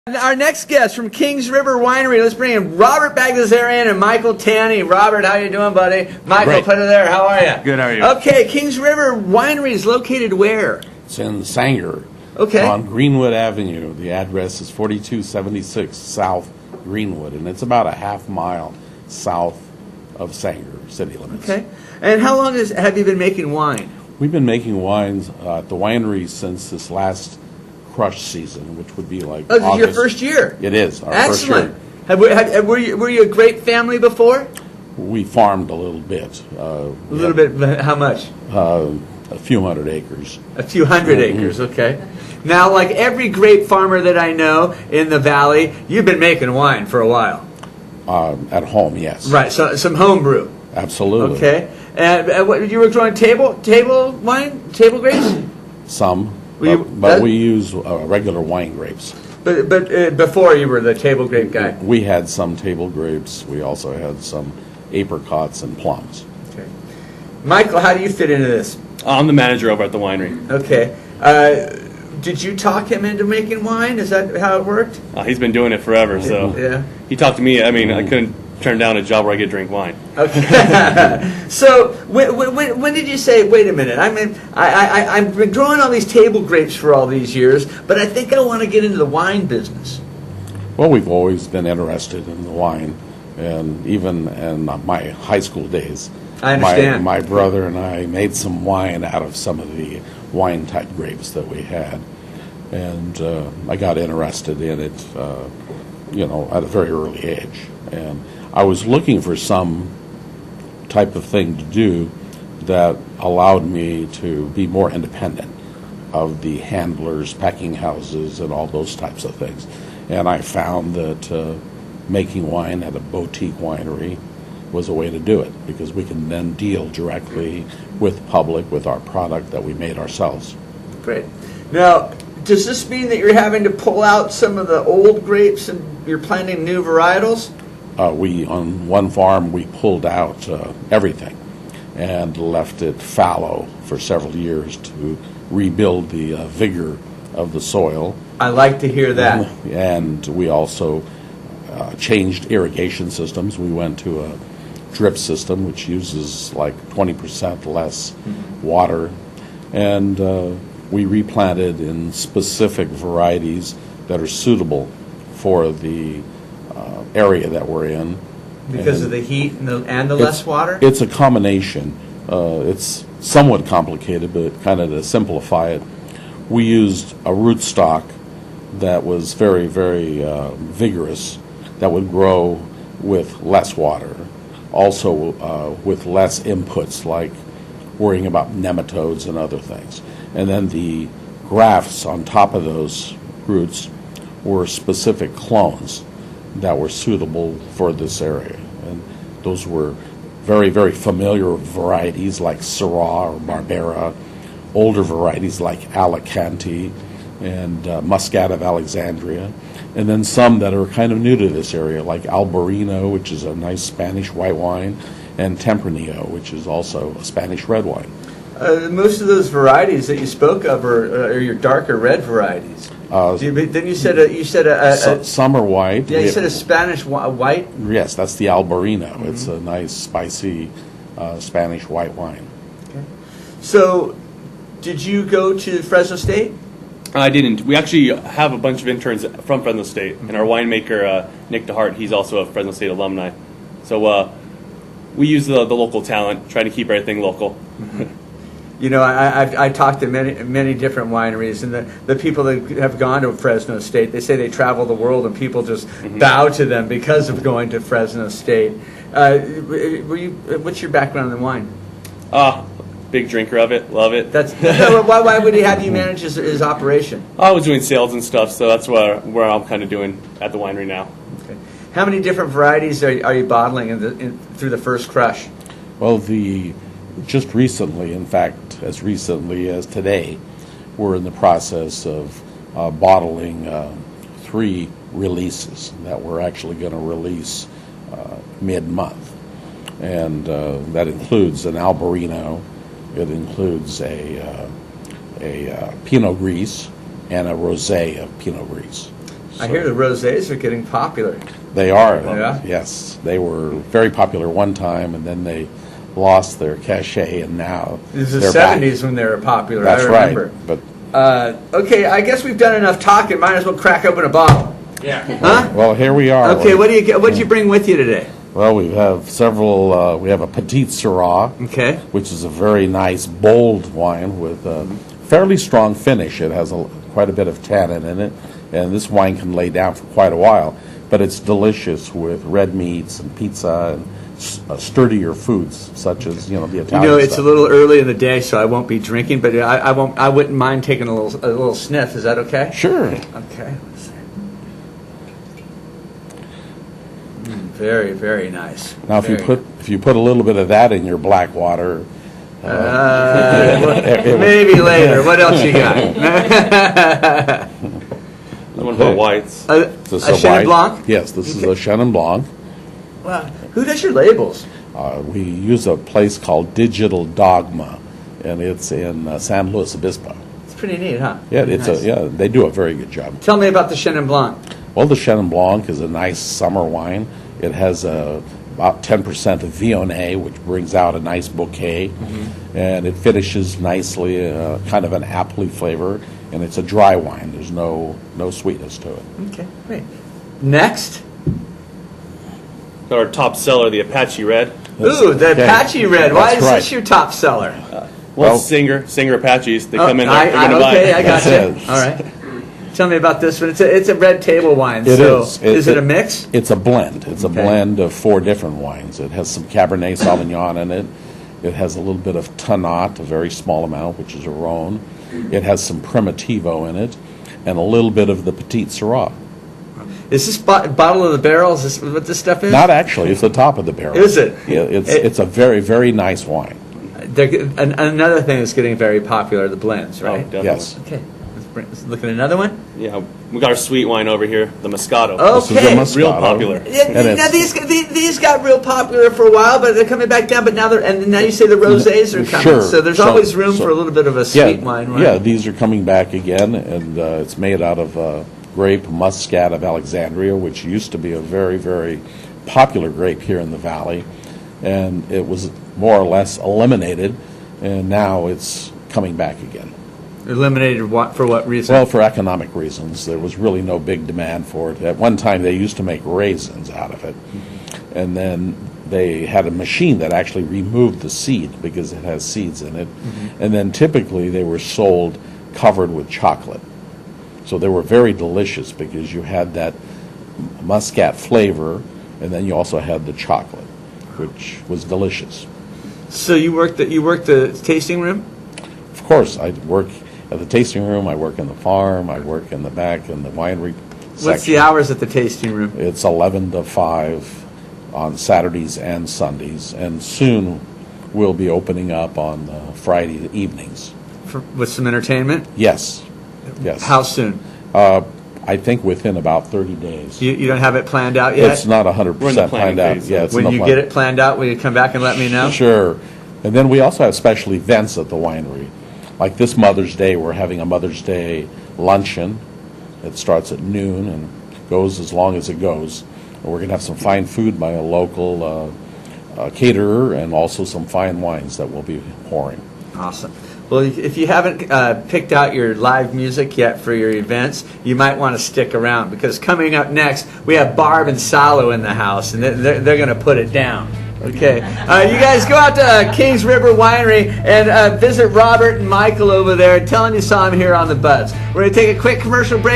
Our next guest from Kings River Winery. Let's bring in Robert Bagdasarian and Michael Tanney. Robert, how you doing, buddy? Michael, Great. put it there. How are you? Good, how are you? Okay, Kings River Winery is located where? It's in Sanger. Okay. On Greenwood Avenue. The address is 4276 South Greenwood, and it's about a half mile south of Sanger city limits. Okay. And how long have you been making wine? We've been making wines at the winery since this last crush season, which would be like Oh, this is August. your first year? It is, our Excellent. first year. Were you a grape family before? We farmed a little bit. A little bit, how much? A few hundred acres. A few hundred acres, okay. Now, like every grape farmer that I know in the valley, you've been making wine for a while. At home, yes. Right, so some home brew. Absolutely. Okay. And what, you were growing table wine, table grapes? Some, Well, but we use regular wine grapes. But before you were the table grape guy. We had some table grapes. We also had some apricots and plums. Okay. Michael, how do you fit into this? I'm the manager over at the winery. Okay. Did you talk him into making wine? Is that how it worked? He's been doing it forever, so Yeah. he talked to me. I mean, I couldn't turn down a job where I could drink wine. Okay. So when did you say, wait a minute, I've been growing all these table grapes for all these years, but I think I want to get into the wine business? Well, we've always been interested in the wine, and even in my high school days, I understand. My brother and I made some wine out of some of the wine-type grapes that we had, and I got interested in it, at a very early age. And I was looking for some type of thing to do that allowed me to be more independent of the handlers, packing houses, and all those types of things. And I found that making wine at a boutique winery was a way to do it, because we can then deal directly with the public with our product that we made ourselves. Great. Now, does this mean that you're having to pull out some of the old grapes and you're planting new varietals? On one farm, we pulled out everything and left it fallow for several years to rebuild the vigor of the soil. I like to hear that. And we also changed irrigation systems. We went to a drip system, which uses like 20% less water. And we replanted in specific varieties that are suitable for the area that we're in. Because of the heat and the less water? It's a combination. It's somewhat complicated, but kind of to simplify it, we used a rootstock that was very, very vigorous, that would grow with less water, also with less inputs, like worrying about nematodes and other things. And then the grafts on top of those roots were specific clones that were suitable for this area. And those were very, very familiar varieties like Syrah or Barbera, older varieties like Alicante and Muscat of Alexandria, and then some that are kind of new to this area like Albarino, which is a nice Spanish white wine, and Tempranillo, which is also a Spanish red wine. Most of those varieties that you spoke of are your darker red varieties. Then you said some are white. Yeah, you said a Spanish white. Yes, that's the Albarino. It's a nice, spicy Spanish white wine. Okay. So, did you go to Fresno State? I didn't. We actually have a bunch of interns from Fresno State, and our winemaker, Nick DeHart, he's also a Fresno State alumni. So we use the local talent, try to keep everything local. You know, I talked to many different wineries, and the people that have gone to Fresno State, they say they travel the world, and people just bow to them because of going to Fresno State. What's your background in wine? Big drinker of it, love it. Why would he have you manage his operation? I was doing sales and stuff, so that's where I'm kind of doing at the winery now. Okay. How many different varieties are you bottling through the first crush? Well, just recently, in fact, as recently as today, we're in the process of bottling 3 releases that we're actually going to release mid-month. And that includes an Albarino, it includes a Pinot Gris, and a Rosé of Pinot Gris. I hear the rosés are getting popular. They are. Yeah? Yes. They were very popular one time, and then they lost their cachet, and now It was the they're 70s back. when they were popular. That's I remember. right. But Okay, I guess we've done enough talking. Might as well crack open a bottle. Yeah. Huh? well, here we are. Okay, what'd you bring with you today? Well, we have several. We have a Petite Syrah, Okay. which is a very nice, bold wine with a fairly strong finish. It has quite a bit of tannin in it, and this wine can lay down for quite a while. But it's delicious with red meats and pizza and sturdier foods, such as the Italian It's stuff. a little early in the day, so I won't be drinking, but I won't. I wouldn't mind taking a little sniff. Is that okay? Sure. Okay. Let's see. Very, very nice. Now, if you put a little bit of that in your black water, maybe later. What else you got? One for whites. a Chenin Blanc? Yes, this is a Chenin Blanc. Wow. Who does your labels? We use a place called Digital Dogma, and it's in San Luis Obispo. It's pretty neat, huh? Yeah, Nice. they do a very good job. Tell me about the Chenin Blanc. Well, the Chenin Blanc is a nice summer wine. It has about 10% of Viognier, which brings out a nice bouquet, and it finishes nicely, kind of an appley flavor, and it's a dry wine. There's no sweetness to it. Okay, great. Next. Got our top seller, the Apache Red. Ooh, the Okay. Apache Red. Why That's is right. this your top seller? Well, Singer Apaches. They come in. I They're gonna buy. okay, I got That's you. it. All right. Tell me about this one. It's a red table wine. It so is. Is it a mix? It's a blend. It's a Okay. blend of 4 different wines. It has some Cabernet Sauvignon in it. It has a little bit of Tannat, a very small amount, which is a Rhone. It has some Primitivo in it, and a little bit of the Petite Syrah. Is this bottle of the barrel? Is this what this stuff is? Not actually. It's the top of the barrel. Is it? Yeah, it's a very, very nice wine. Another thing that's getting very popular, the blends, Oh, right? definitely. Yes. Okay. Let's look at another one. Yeah, we got our sweet wine over here, the Moscato. This is a Okay. Moscato. Real popular. Yeah, And now it's- these got real popular for a while, but they're coming back down. But now now you say the rosés are coming, Sure. so there's always room for a little bit of a sweet wine, right? Yeah, these are coming back again, and it's made out of grape Muscat of Alexandria, which used to be a very, very popular grape here in the valley, and it was more or less eliminated, and now it's coming back again. Eliminated for what reason? Well, for economic reasons. There was really no big demand for it. At one time, they used to make raisins out of it, and then they had a machine that actually removed the seed because it has seeds in it, and then typically they were sold covered with chocolate. So they were very delicious because you had that muscat flavor, and then you also had the chocolate, which was delicious. So you work the tasting room? Of course, I work at the tasting room, I work in the farm, I work in the back in the winery section. What's the hours at the tasting room? It's 11 to 5 on Saturdays and Sundays, and soon we'll be opening up on Friday evenings. With some entertainment? Yes. Yes. How soon? I think within about 30 days. You don't have it planned out yet? It's not We're in the 100% planning planned out. phase. Yeah, it's When in the you plan- get it planned out, will you come back and let me know? Sure. And then we also have special events at the winery. Like this Mother's Day, we're having a Mother's Day luncheon. It starts at noon and goes as long as it goes. And we're going to have some fine food by a local caterer and also some fine wines that we'll be pouring. Awesome. Well, if you haven't picked out your live music yet for your events, you might want to stick around because coming up next, we have Barb and Salo in the house, and they're going to put it down. Okay. You guys go out to Kings River Winery and visit Robert and Michael over there. Tell them you saw them here on the Buzz. We're going to take a quick commercial break.